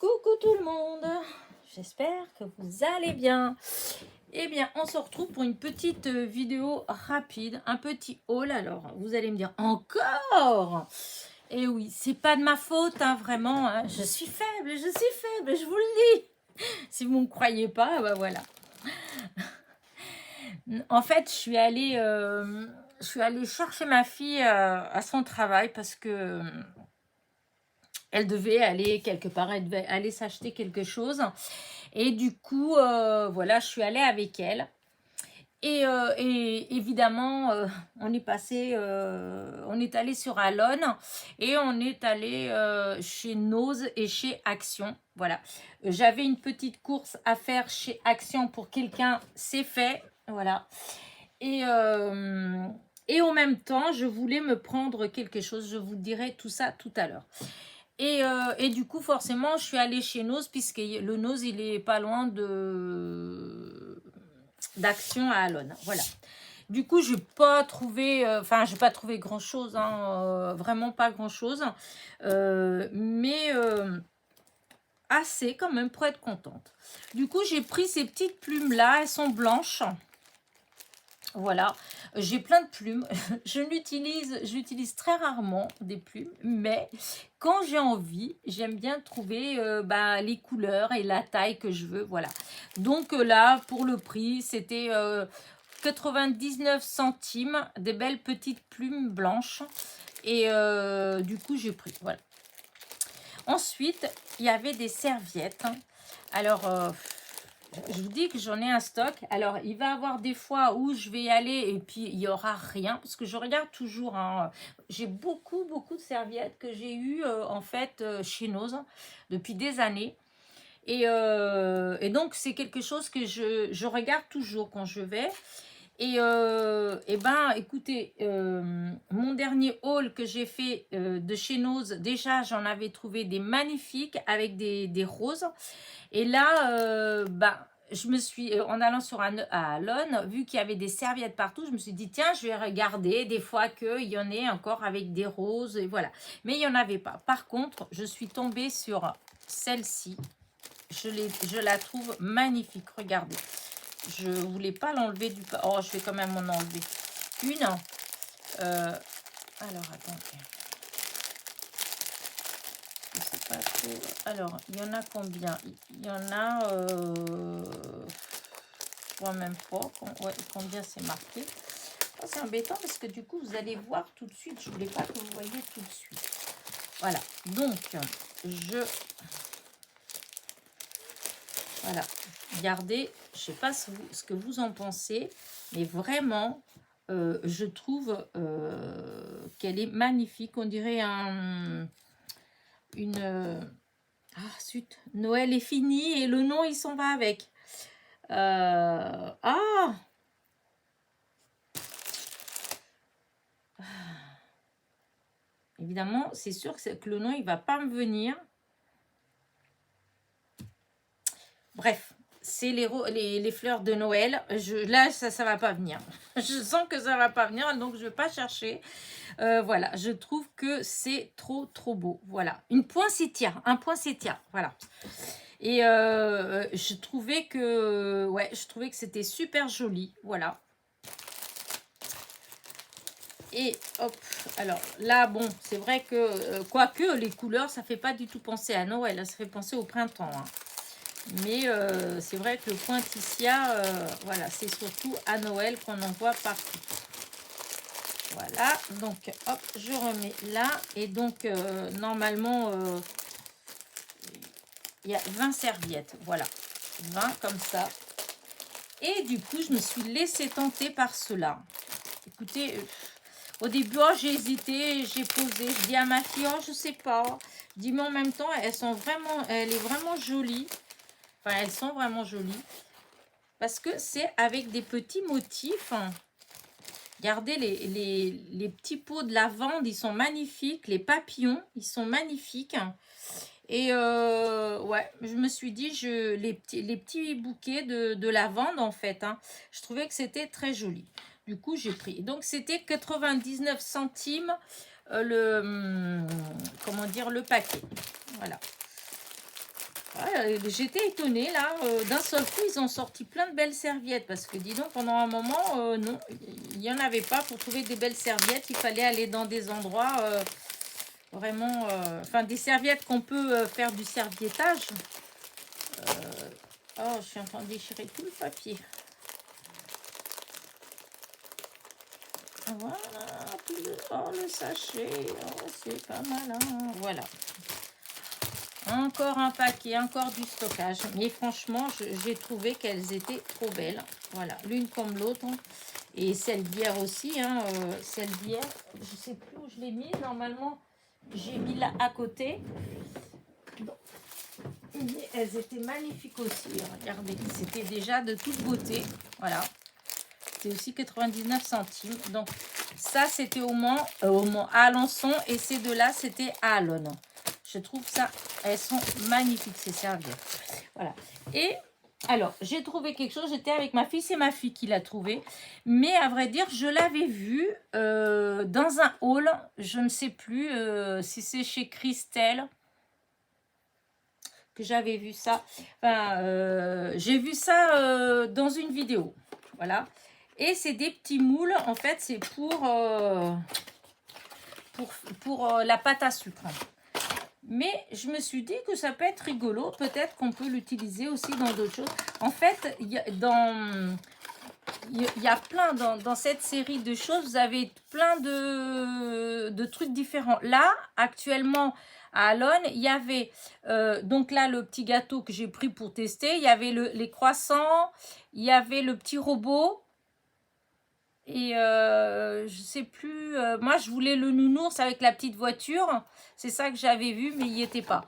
Coucou tout le monde, j'espère que vous allez bien. Eh bien, on se retrouve pour une petite vidéo rapide, un petit haul. Alors, vous allez me dire encore. Et oui, c'est pas de ma faute, hein, vraiment. Hein. Je suis faible, je vous le dis. Si vous ne me croyez pas, ben voilà. En fait, je suis allée chercher ma fille à son travail parce que elle devait aller quelque part, elle devait aller s'acheter quelque chose. Et du coup, voilà, je suis allée avec elle. Et évidemment, on est allé sur Alone et on est allé chez Nose et chez Action. Voilà. J'avais une petite course à faire chez Action pour quelqu'un, c'est fait. Voilà. Et, euh, et en même temps, je voulais me prendre quelque chose. Je vous dirai tout ça tout à l'heure. Et du coup, forcément, je suis allée chez Nose, puisque le Nose, il est pas loin d'Action à Alone. Voilà. Du coup, je n'ai pas trouvé, j'ai pas trouvé grand-chose, hein, vraiment pas grand-chose. Mais assez quand même pour être contente. Du coup, j'ai pris ces petites plumes-là, elles sont blanches. Voilà, j'ai plein de plumes. J'utilise très rarement des plumes, mais quand j'ai envie, j'aime bien trouver les couleurs et la taille que je veux. Voilà. Donc là, pour le prix, c'était 99 centimes, des belles petites plumes blanches. Et du coup, j'ai pris. Voilà. Ensuite, il y avait des serviettes. Alors, je vous dis que j'en ai un stock. Alors, il va y avoir des fois où je vais y aller et puis il n'y aura rien. Parce que je regarde toujours. Hein, j'ai beaucoup de serviettes que j'ai eues en fait chez Nose depuis des années. Et donc, c'est quelque chose que je regarde toujours quand je vais. Et ben, écoutez, mon dernier haul que j'ai fait de chez Nose, déjà, j'en avais trouvé des magnifiques avec des roses. Et là, je me suis, en allant sur à Alone, vu qu'il y avait des serviettes partout, je me suis dit, tiens, je vais regarder des fois qu'il y en ait encore avec des roses, et voilà. Mais il n'y en avait pas. Par contre, je suis tombée sur celle-ci. Je la trouve magnifique, regardez. Je ne voulais pas l'enlever du... Oh, je vais quand même en enlever une. Alors, attendez. Je sais pas trop. Alors, il y en a combien? Il y en a... je vois même pas combien c'est marqué. Oh, c'est embêtant parce que du coup, vous allez voir tout de suite. Je ne voulais pas que vous voyez tout de suite. Voilà. Donc, Voilà. Regardez, je ne sais pas ce que vous en pensez, mais vraiment, je trouve qu'elle est magnifique. On dirait zut, Noël est fini et le nom, il s'en va avec. Évidemment, c'est sûr que le nom, il ne va pas me venir. Bref, c'est les fleurs de Noël. Là, ça ne va pas venir. Je sens que ça ne va pas venir, donc je ne vais pas chercher. Voilà, je trouve que c'est trop beau. Voilà, un poinsettia, voilà. Et je trouvais que c'était super joli, voilà. Et hop, alors là, bon, c'est vrai que, quoique les couleurs, ça fait pas du tout penser à Noël, ça fait penser au printemps. Hein. Mais c'est vrai que le poinsettia, voilà, c'est surtout à Noël qu'on en voit partout. Voilà, donc hop, je remets là. Et donc, normalement, il y a 20 serviettes. Voilà, 20 comme ça. Et du coup, je me suis laissée tenter par cela. Écoutez, au début, j'ai hésité, j'ai posé. Je dis à ma fille, oh, je sais pas. Je dis, mais en même temps, elle est vraiment jolie. Enfin, elles sont vraiment jolies. Parce que c'est avec des petits motifs. Regardez les petits pots de lavande, ils sont magnifiques. Les papillons, ils sont magnifiques. Et ouais, je me suis dit, les petits bouquets de lavande, en fait, hein, je trouvais que c'était très joli. Du coup, j'ai pris. Donc, c'était 99 centimes comment dire, le paquet. Voilà. j'étais étonnée là, d'un seul coup ils ont sorti plein de belles serviettes parce que dis donc pendant un moment non, il n'y en avait pas pour trouver des belles serviettes, il fallait aller dans des endroits vraiment, enfin des serviettes qu'on peut faire du serviettage. Oh, je suis en train de déchirer tout le papier. Voilà, oh le sachet, oh, c'est pas mal, hein. Voilà. Encore un paquet, encore du stockage. Mais franchement, j'ai trouvé qu'elles étaient trop belles. Voilà, l'une comme l'autre. Et celle d'hier aussi. Hein, celle d'hier, je sais plus où je l'ai mis. Normalement, j'ai mis là à côté. Mais elles étaient magnifiques aussi. Regardez, c'était déjà de toute beauté. Voilà. C'était aussi 99 centimes. Donc, ça, c'était au Mans, à Alençon. Et ces deux-là, c'était à Alonne. Je trouve ça, elles sont magnifiques ces serviettes. Voilà. Et alors, j'ai trouvé quelque chose. J'étais avec ma fille, c'est ma fille qui l'a trouvé. Mais à vrai dire, je l'avais vu dans un haul. Je ne sais plus si c'est chez Christelle que j'avais vu ça. Enfin, j'ai vu ça dans une vidéo. Voilà. Et c'est des petits moules. En fait, c'est pour la pâte à sucre. Mais je me suis dit que ça peut être rigolo. Peut-être qu'on peut l'utiliser aussi dans d'autres choses. En fait, il y a plein dans cette série de choses. Vous avez plein de trucs différents. Là, actuellement, à Alonne, il y avait donc là le petit gâteau que j'ai pris pour tester. Il y avait les croissants. Il y avait le petit robot. Et je sais plus, moi je voulais le nounours avec la petite voiture, c'est ça que j'avais vu, mais il n'y était pas.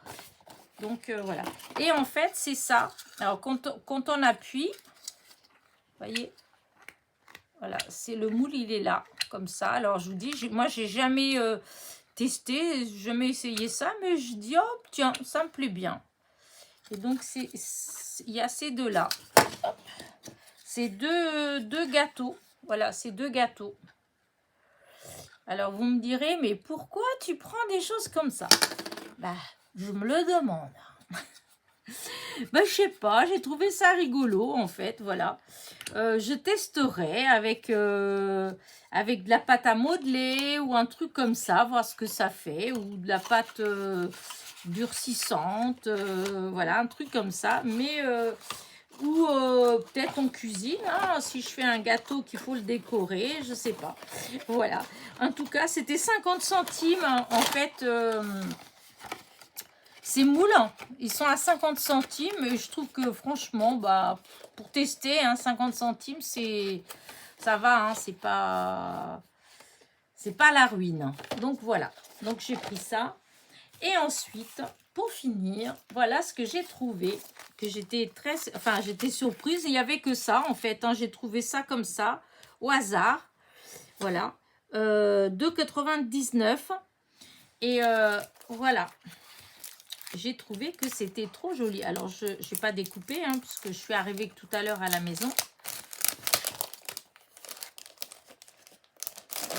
Donc voilà. Et en fait, c'est ça. Alors quand on appuie, vous voyez, voilà, c'est le moule, il est là, comme ça. Alors je vous dis, moi j'ai jamais testé, jamais essayé ça, mais je dis, oh tiens, ça me plaît bien. Et donc il y a ces deux-là. C'est deux gâteaux. Voilà, c'est deux gâteaux. Alors, vous me direz, mais pourquoi tu prends des choses comme ça? Bah, je me le demande. Bah, je sais pas, j'ai trouvé ça rigolo, en fait, voilà. Je testerai avec de la pâte à modeler ou un truc comme ça, voir ce que ça fait, ou de la pâte durcissante, voilà, un truc comme ça. Mais... ou peut-être en cuisine, hein, si je fais un gâteau qu'il faut le décorer, je sais pas. Voilà. En tout cas, c'était 50 centimes. En fait, ces moules, ils sont à 50 centimes. Et je trouve que franchement, bah, pour tester, hein, 50 centimes, ça va. Hein, c'est pas la ruine. Donc voilà. Donc j'ai pris ça. Et ensuite, pour finir, voilà ce que j'ai trouvé. Que j'étais j'étais surprise. Il n'y avait que ça, en fait. Hein, j'ai trouvé ça comme ça, au hasard. Voilà. 2,99 €. Et voilà. J'ai trouvé que c'était trop joli. Alors, je n'ai pas découpé, hein, parce que je suis arrivée tout à l'heure à la maison.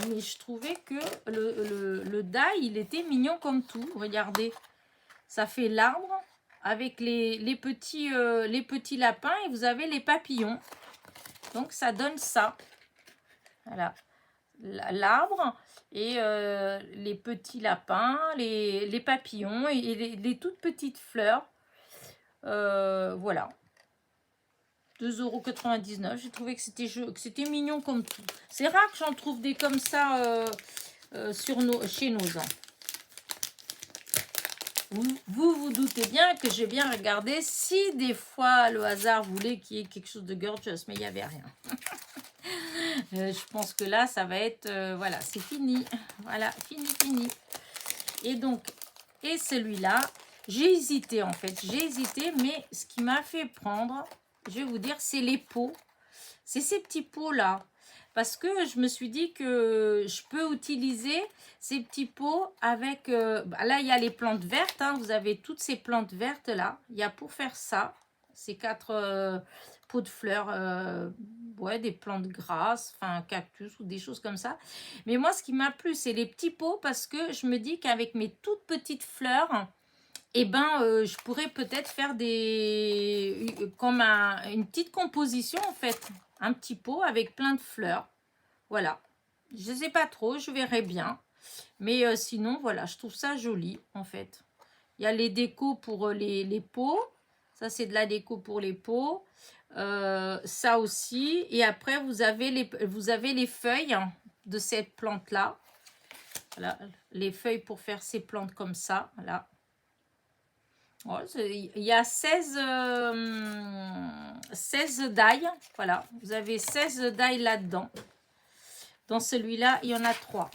Mais je trouvais que le die, il était mignon comme tout. Regardez. Ça fait l'arbre avec les petits lapins et vous avez les papillons. Donc, ça donne ça. Voilà. L'arbre et les petits lapins, les papillons et les toutes petites fleurs. Voilà. 2,99 €. J'ai trouvé que c'était mignon comme tout. C'est rare que j'en trouve des comme ça chez nos gens. Vous doutez bien que j'ai bien regardé si des fois le hasard voulait qu'il y ait quelque chose de gorgeous, mais il n'y avait rien. Je pense que là, ça va être... voilà, c'est fini. Voilà, fini. Et donc, et celui-là, j'ai hésité en fait. J'ai hésité, mais ce qui m'a fait prendre, je vais vous dire, c'est les pots. C'est ces petits pots-là. Parce que je me suis dit que je peux utiliser ces petits pots avec... là, il y a les plantes vertes. Hein, vous avez toutes ces plantes vertes-là. Il y a pour faire ça, ces 4 pots de fleurs, ouais, des plantes grasses, enfin cactus ou des choses comme ça. Mais moi, ce qui m'a plu, c'est les petits pots parce que je me dis qu'avec mes toutes petites fleurs, et ben, je pourrais peut-être faire comme une petite composition, en fait. Un petit pot avec plein de fleurs. Voilà. Je ne sais pas trop, je verrai bien. Mais sinon, voilà, je trouve ça joli, en fait. Il y a les décos pour les pots. Ça, c'est de la déco pour les pots. Ça aussi. Et après, vous avez les feuilles de cette plante-là. Voilà, les feuilles pour faire ces plantes comme ça. Voilà. Ouais, il y a 16 die. Voilà, vous avez 16 die là-dedans. Dans celui-là, il y en a 3.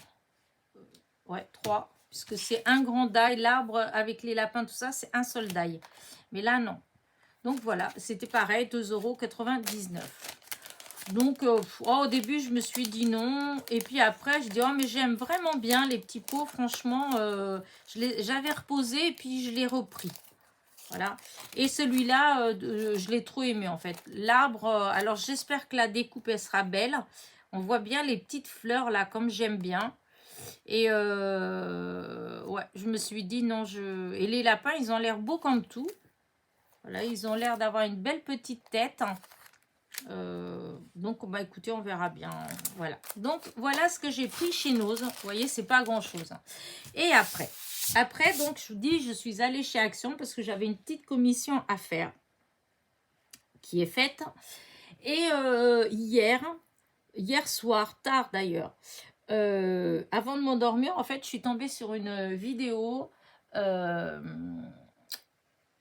Ouais, 3. Puisque c'est un grand die. L'arbre avec les lapins, tout ça, c'est un seul die. Mais là, non. Donc voilà, c'était pareil, 2,99 €. Donc au début, je me suis dit non. Et puis après, je dis, oh, mais j'aime vraiment bien les petits pots. Franchement, j'avais reposé et puis je l'ai repris. Voilà. Et celui-là, je l'ai trop aimé en fait. L'arbre, alors j'espère que la découpe, elle sera belle. On voit bien les petites fleurs là, comme j'aime bien. Et ouais, je me suis dit non, et les lapins, ils ont l'air beaux comme tout. Voilà, ils ont l'air d'avoir une belle petite tête. Donc, bah, écoutez, on verra bien. Voilà. Donc, voilà ce que j'ai pris chez Nose. Vous voyez, c'est pas grand-chose. Et après, donc, je vous dis, je suis allée chez Action parce que j'avais une petite commission à faire qui est faite. Et hier soir, tard d'ailleurs, avant de m'endormir, en fait, je suis tombée sur une vidéo.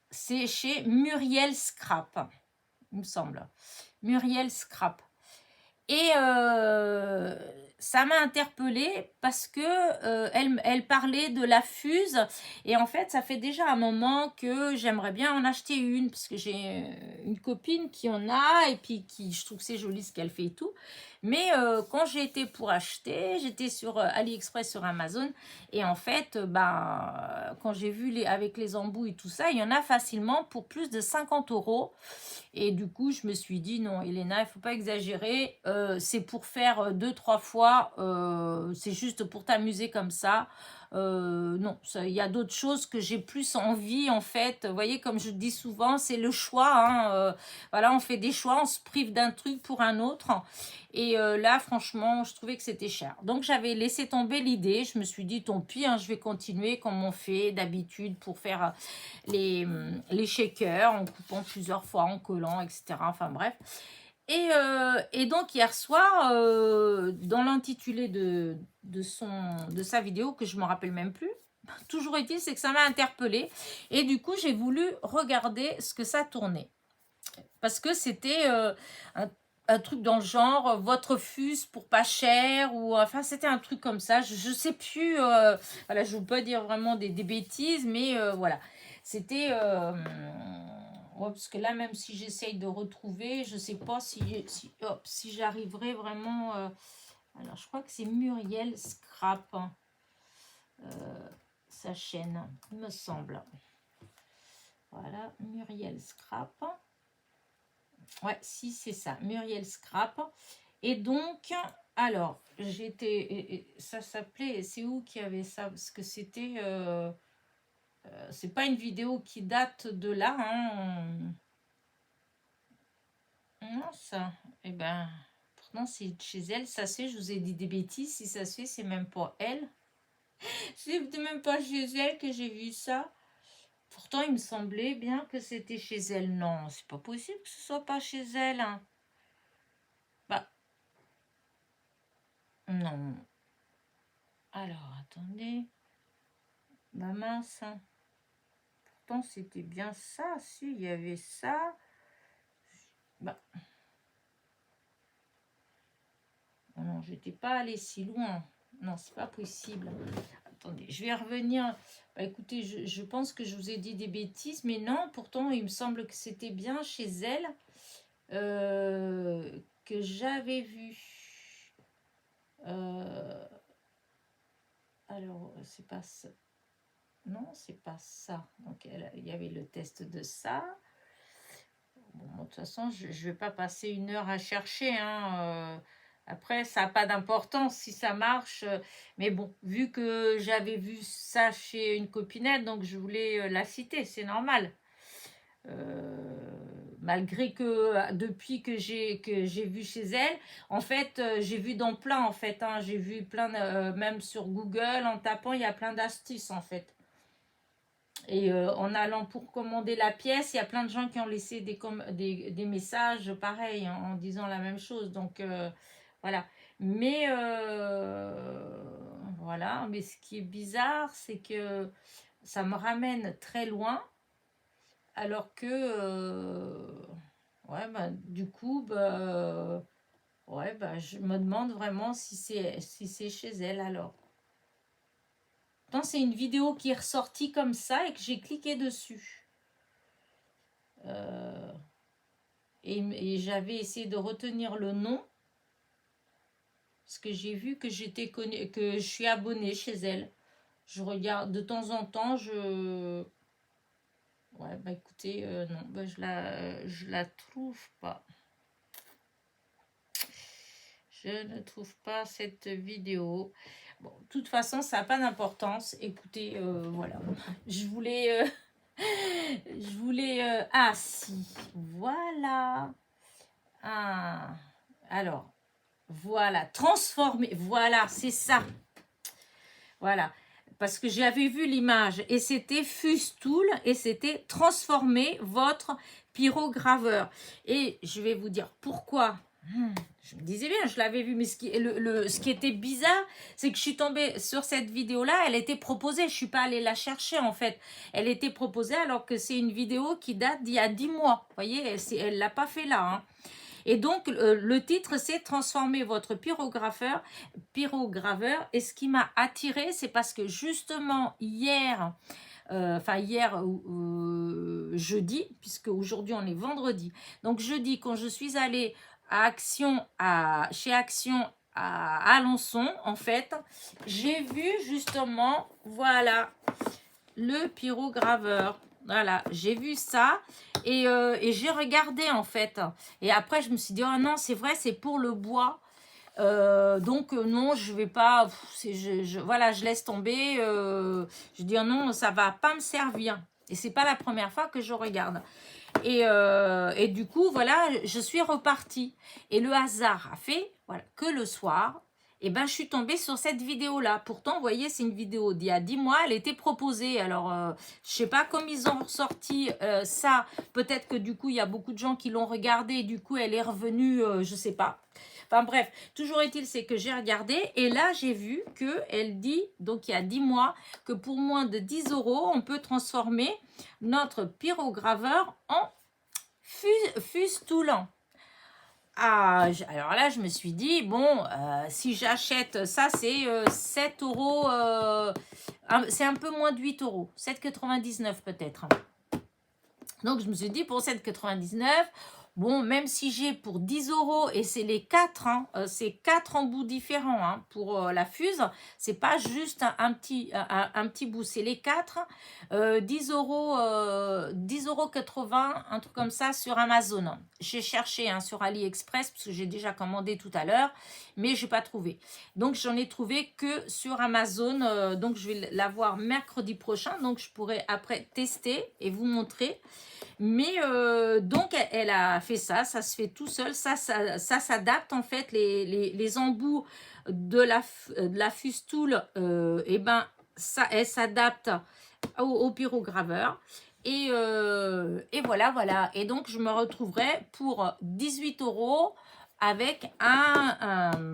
C'est chez Muriel Scrap, il me semble. Muriel Scrap. Et ça m'a interpellée parce que elle parlait de la fuse. Et en fait, ça fait déjà un moment que j'aimerais bien en acheter une. Parce que j'ai une copine qui en a. Et puis, je trouve que c'est joli ce qu'elle fait et tout. Mais quand j'ai été pour acheter, j'étais sur AliExpress, sur Amazon. Et en fait, quand j'ai vu avec les embouts et tout ça, il y en a facilement pour plus de 50 €. Et du coup, je me suis dit, non, Elena, il ne faut pas exagérer. C'est pour faire 2-3 fois. C'est juste pour t'amuser comme ça. Non, il y a d'autres choses que j'ai plus envie, en fait. Vous voyez, comme je dis souvent, c'est le choix. Hein, voilà, on fait des choix, on se prive d'un truc pour un autre. Et là, franchement, je trouvais que c'était cher. Donc, j'avais laissé tomber l'idée. Je me suis dit, tant pis, hein, je vais continuer comme on fait d'habitude pour faire les shakers en coupant plusieurs fois, en collant, etc. Enfin, bref. Et donc, hier soir, dans l'intitulé de sa vidéo, que je ne me rappelle même plus, toujours est-il, c'est que ça m'a interpellée. Et du coup, j'ai voulu regarder ce que ça tournait. Parce que c'était un truc dans le genre votre fuse pour pas cher, ou enfin c'était un truc comme ça, je sais plus, voilà, je ne veux pas dire vraiment des bêtises, mais voilà, c'était ouais, parce que là, même si j'essaye de retrouver, je sais pas si j'arriverai vraiment alors je crois que c'est Muriel Scrap, hein, sa chaîne, il me semble. Voilà, Muriel Scrap. Ouais, si, c'est ça, Muriel Scrap. Et donc, alors, ça s'appelait, c'est où qu'il y avait ça? Parce que c'était, c'est pas une vidéo qui date de là, hein. Non, ça, eh ben, pourtant, c'est chez elle, ça se fait, je vous ai dit des bêtises, si ça se fait, c'est même pas elle. C'est même pas chez elle que j'ai vu ça. Pourtant, il me semblait bien que c'était chez elle. Non, c'est pas possible que ce soit pas chez elle, hein. Bah, non. Alors, attendez. Bah mince, hein. Pourtant, c'était bien ça. Si, il y avait ça. Bah. Oh non, j'étais pas allée si loin. Non, c'est pas possible. Attendez, je vais revenir. Bah, écoutez, je pense que je vous ai dit des bêtises, mais non, pourtant, il me semble que c'était bien chez elle que j'avais vu. Alors, c'est pas ça. Non, c'est pas ça. Donc, il y avait le test de ça. Bon, de toute façon, je ne vais pas passer 1 heure à chercher. Hein, Après, ça n'a pas d'importance si ça marche. Mais bon, vu que j'avais vu ça chez une copinette, donc je voulais la citer, c'est normal. Malgré que depuis que j'ai vu chez elle, en fait, j'ai vu dans plein, en fait, hein, j'ai vu plein, même sur Google, en tapant, il y a plein d'astuces, en fait. Et en allant pour commander la pièce, il y a plein de gens qui ont laissé des messages pareils en disant la même chose. Donc, voilà. Mais, voilà. Mais ce qui est bizarre, c'est que ça me ramène très loin. Alors que, ouais, bah, du coup, bah, ouais, bah, je me demande vraiment si c'est chez elle alors. Pourtant, c'est une vidéo qui est ressortie comme ça et que j'ai cliqué dessus. Euh, et j'avais essayé de retenir le nom parce que j'ai vu que que je suis abonnée chez elle. Je regarde de temps en temps, ouais, bah écoutez, non, bah, je la trouve pas. Je ne trouve pas cette vidéo. Bon, de toute façon, ça n'a pas d'importance. Écoutez, voilà. Je voulais... ah, si. Voilà. Ah. Alors, voilà. Transformer. Voilà, c'est ça. Voilà. Parce que j'avais vu l'image et c'était Fustool et c'était transformer votre pyrograveur. Et je vais vous dire pourquoi. Je me disais bien, je l'avais vu, mais ce qui était bizarre, c'est que je suis tombée sur cette vidéo-là, elle était proposée, je ne suis pas allée la chercher en fait. Elle était proposée alors que c'est une vidéo qui date d'il y a 10 mois. Vous voyez, elle ne l'a pas fait là. Hein. Et donc, le titre, c'est « Transformer votre pyrograveur ». Et ce qui m'a attirée, c'est parce que justement, hier, jeudi, puisque aujourd'hui, on est vendredi. Donc, jeudi, quand je suis allée chez Action à Alençon, en fait, j'ai vu justement, voilà, le pyrograveur. Voilà, j'ai vu ça et j'ai regardé en fait. Et après, je me suis dit, oh non, c'est vrai, c'est pour le bois. Donc non, je vais pas, voilà, je laisse tomber. Je dis, oh non, ça va pas me servir. Et c'est pas la première fois que je regarde. Et du coup, voilà, je suis repartie. Et le hasard a fait voilà, que le soir, eh ben, je suis tombée sur cette vidéo-là. Pourtant, vous voyez, c'est une vidéo d'il y a 10 mois, elle était proposée. Alors, je sais pas comme ils ont ressorti ça. Peut-être que du coup, il y a beaucoup de gens qui l'ont regardé et du coup, elle est revenue, je sais pas. Enfin bref, toujours est-il, c'est que j'ai regardé et là, j'ai vu qu'elle dit, donc il y a 10 mois, que pour moins de 10 €, on peut transformer notre pyrograveur en Fustool. Ah, alors là, je me suis dit, bon, si j'achète ça, c'est 7 €, c'est un peu moins de 8 €, 7,99 peut-être. Donc, je me suis dit, pour 7,99, bon, même si j'ai pour 10 € et c'est les 4, hein, c'est 4 embouts différents hein, pour la fuse, c'est pas juste un petit bout, c'est les 4, 10 €, 10,80 €, un truc comme ça sur Amazon. J'ai cherché hein, sur AliExpress parce que j'ai déjà commandé tout à l'heure, mais je n'ai pas trouvé. Donc, j'en ai trouvé que sur Amazon, donc je vais l'avoir mercredi prochain, donc je pourrai après tester et vous montrer. Mais donc, elle a fait ça se fait tout seul. Ça s'adapte en fait. Les embouts de la Fustool, et ben, elle s'adapte au pyrograveur. Et voilà. Et donc, je me retrouverai pour 18 € avec un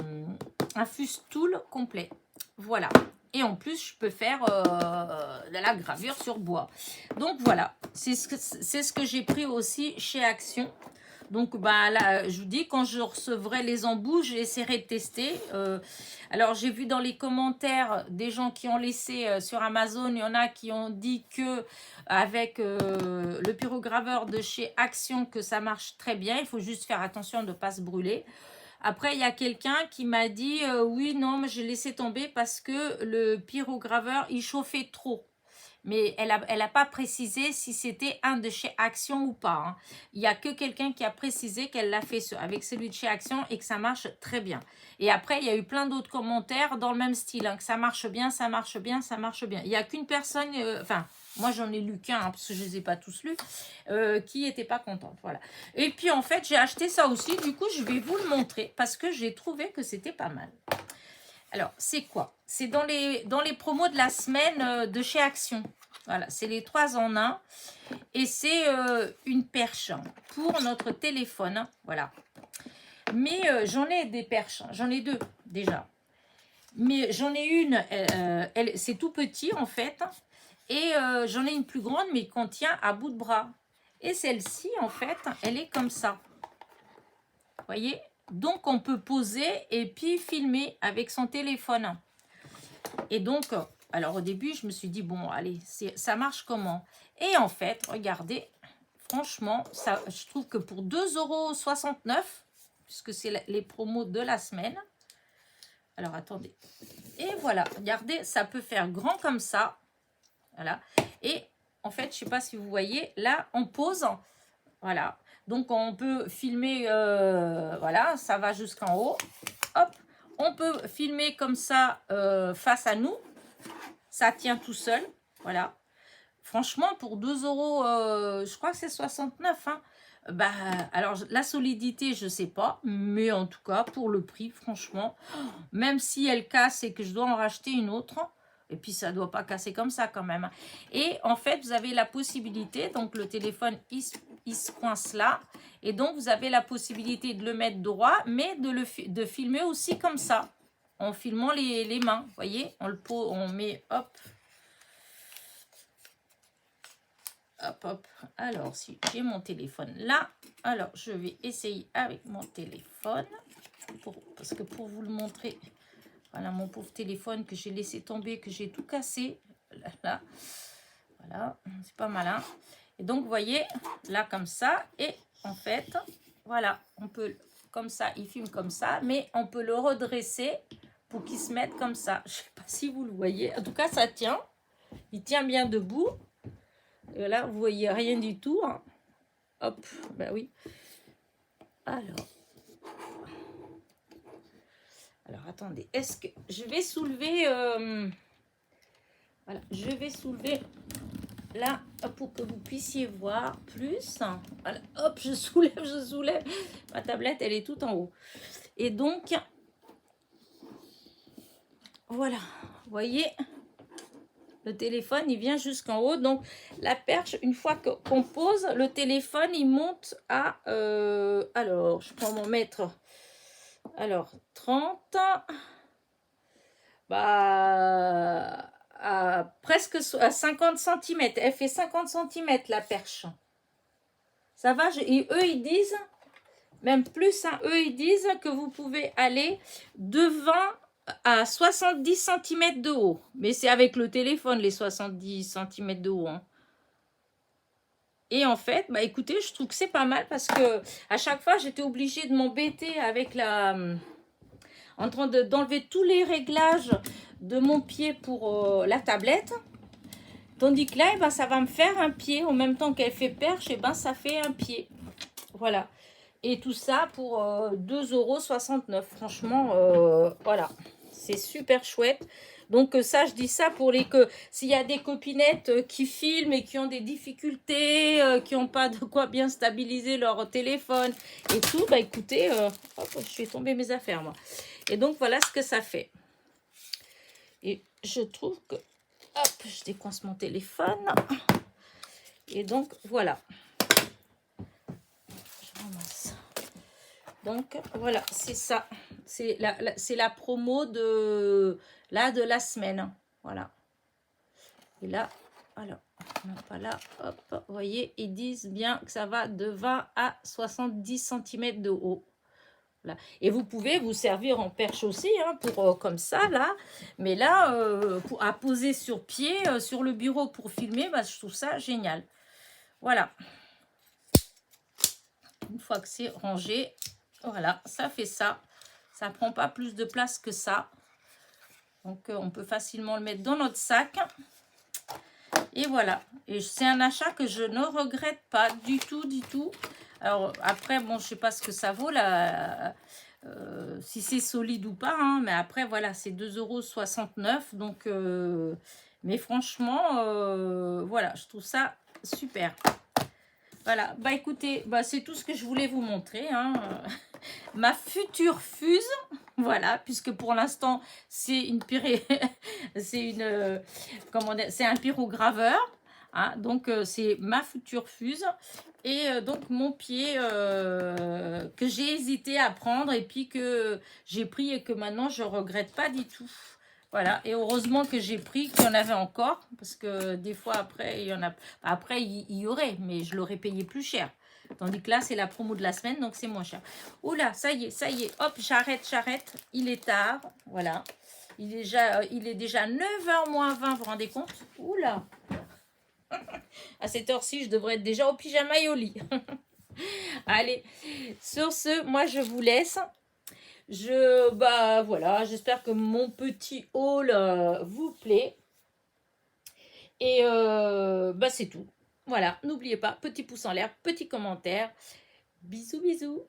Fustool complet. Voilà. Et en plus, je peux faire de la gravure sur bois. Donc, voilà. C'est ce que j'ai pris aussi chez Action. Donc, bah, là, je vous dis, quand je recevrai les embouts, j'essaierai de tester. Alors, j'ai vu dans les commentaires des gens qui ont laissé sur Amazon, il y en a qui ont dit que avec le pyrograveur de chez Action, que ça marche très bien. Il faut juste faire attention de ne pas se brûler. Après, il y a quelqu'un qui m'a dit oui, non, mais j'ai laissé tomber parce que le pyrograveur, il chauffait trop. Mais elle a pas précisé si c'était un de chez Action ou pas, hein. Il n'y a que quelqu'un qui a précisé qu'elle l'a fait avec celui de chez Action et que ça marche très bien. Et après, il y a eu plein d'autres commentaires dans le même style, hein, que ça marche bien, ça marche bien, ça marche bien. Il n'y a qu'une personne, enfin, moi j'en ai lu qu'un, hein, parce que je ne les ai pas tous lus, qui n'était pas contente. Voilà. Et puis en fait, j'ai acheté ça aussi, du coup, je vais vous le montrer parce que j'ai trouvé que c'était pas mal. Alors, c'est quoi? C'est dans les promos de la semaine de chez Action. Voilà, c'est les 3 en 1. Et c'est une perche pour notre téléphone. Voilà. Mais j'en ai des perches. J'en ai 2 déjà. Mais j'en ai une, c'est tout petit en fait. Et j'en ai une plus grande, mais qu'on tient à bout de bras. Et celle-ci, en fait, elle est comme ça. Vous voyez? Donc, on peut poser et puis filmer avec son téléphone. Et donc, alors au début, je me suis dit, bon, allez, ça marche comment? Et en fait, regardez, franchement, ça, je trouve que pour 2,69 €, puisque c'est les promos de la semaine. Alors, attendez. Et voilà, regardez, ça peut faire grand comme ça. Voilà. Et en fait, je ne sais pas si vous voyez, là, on pose. Voilà. Donc, on peut filmer, voilà, ça va jusqu'en haut. Hop. On peut filmer comme ça face à nous. Ça tient tout seul. Voilà. Franchement, pour 2 €, je crois que c'est 69. Hein. Bah, alors, la solidité, je ne sais pas. Mais en tout cas, pour le prix, franchement, même si elle casse et que je dois en racheter une autre, et puis ça ne doit pas casser comme ça quand même. Et en fait, vous avez la possibilité, donc le téléphone, il se coince là. Et donc, vous avez la possibilité de le mettre droit, mais de filmer aussi comme ça. En filmant les mains, vous voyez, on met, hop. Hop, hop. Alors, si j'ai mon téléphone là, alors je vais essayer avec mon téléphone. Parce que pour vous le montrer, voilà mon pauvre téléphone que j'ai laissé tomber, que j'ai tout cassé. Là. Voilà, c'est pas malin. Et donc, vous voyez, là comme ça. Et en fait, voilà, on peut, comme ça, il filme comme ça. Mais on peut le redresser pour qu'il se mette comme ça. Je ne sais pas si vous le voyez. En tout cas, ça tient. Il tient bien debout. Et là, vous voyez rien du tout. Hein. Hop, ben oui. Alors, attendez. Est-ce que je vais soulever... voilà, je vais soulever là pour que vous puissiez voir plus. Voilà, hop, je soulève. Ma tablette, elle est tout en haut. Et donc, voilà, vous voyez, le téléphone, il vient jusqu'en haut. Donc, la perche, une fois qu'on pose, le téléphone, il monte à... alors, je prends mon mètre. Alors, 30. Bah, presque à 50 cm. Elle fait 50 cm, la perche. Ça va, et eux, ils disent, même plus, hein, eux, ils disent que vous pouvez aller de 20 à 70 cm de haut. Mais c'est avec le téléphone, les 70 cm de haut. Hein. Et en fait, bah écoutez, je trouve que c'est pas mal parce que à chaque fois, j'étais obligée de m'embêter avec en train d'enlever tous les réglages de mon pied pour la tablette. Tandis que là, eh ben, ça va me faire un pied. En même temps qu'elle fait perche, eh ben, ça fait un pied. Voilà. Et tout ça pour 2,69 €. Franchement, voilà. C'est super chouette. Donc ça, je dis ça pour s'il y a des copinettes qui filment et qui ont des difficultés, qui n'ont pas de quoi bien stabiliser leur téléphone et tout, bah écoutez, hop, je fais tomber mes affaires, moi. Et donc, voilà ce que ça fait. Et je trouve que, hop, je décoince mon téléphone. Et donc, voilà. Je ramasse. Donc, voilà, c'est ça. C'est la promo de la semaine. Voilà. Et là, alors, non, pas là, hop, vous voyez, ils disent bien que ça va de 20 à 70 cm de haut. Voilà. Et vous pouvez vous servir en perche aussi, hein, pour comme ça, là. Mais là, à poser sur pied, sur le bureau pour filmer, bah, je trouve ça génial. Voilà. Une fois que c'est rangé, voilà, ça fait ça. Ça ne prend pas plus de place que ça. Donc, on peut facilement le mettre dans notre sac. Et voilà. Et c'est un achat que je ne regrette pas du tout, du tout. Alors après, bon, je sais pas ce que ça vaut là, si c'est solide ou pas, hein, mais après, voilà, c'est 2,69 €. Donc, mais franchement, voilà, je trouve ça super. Voilà, bah écoutez, bah, c'est tout ce que je voulais vous montrer, hein. Ma future fuse, voilà, puisque pour l'instant, c'est une c'est une, comment dire, c'est un pyrograveur, hein, donc c'est ma future fuse. Et donc mon pied que j'ai hésité à prendre et puis que j'ai pris et que maintenant je regrette pas du tout. Voilà, et heureusement que j'ai pris, qu'il y en avait encore, parce que des fois après, il y en a, après il y aurait, mais je l'aurais payé plus cher. Tandis que là, c'est la promo de la semaine, donc c'est moins cher. Oula, ça y est, hop, j'arrête, il est tard, voilà. Il est déjà 9h moins 20, vous vous rendez compte? Oula, à cette heure-ci, je devrais être déjà au pyjama et au lit. Allez, sur ce, moi je vous laisse. Bah voilà, j'espère que mon petit haul vous plaît. Et bah c'est tout. Voilà, n'oubliez pas, petit pouce en l'air, petit commentaire. Bisous, bisous.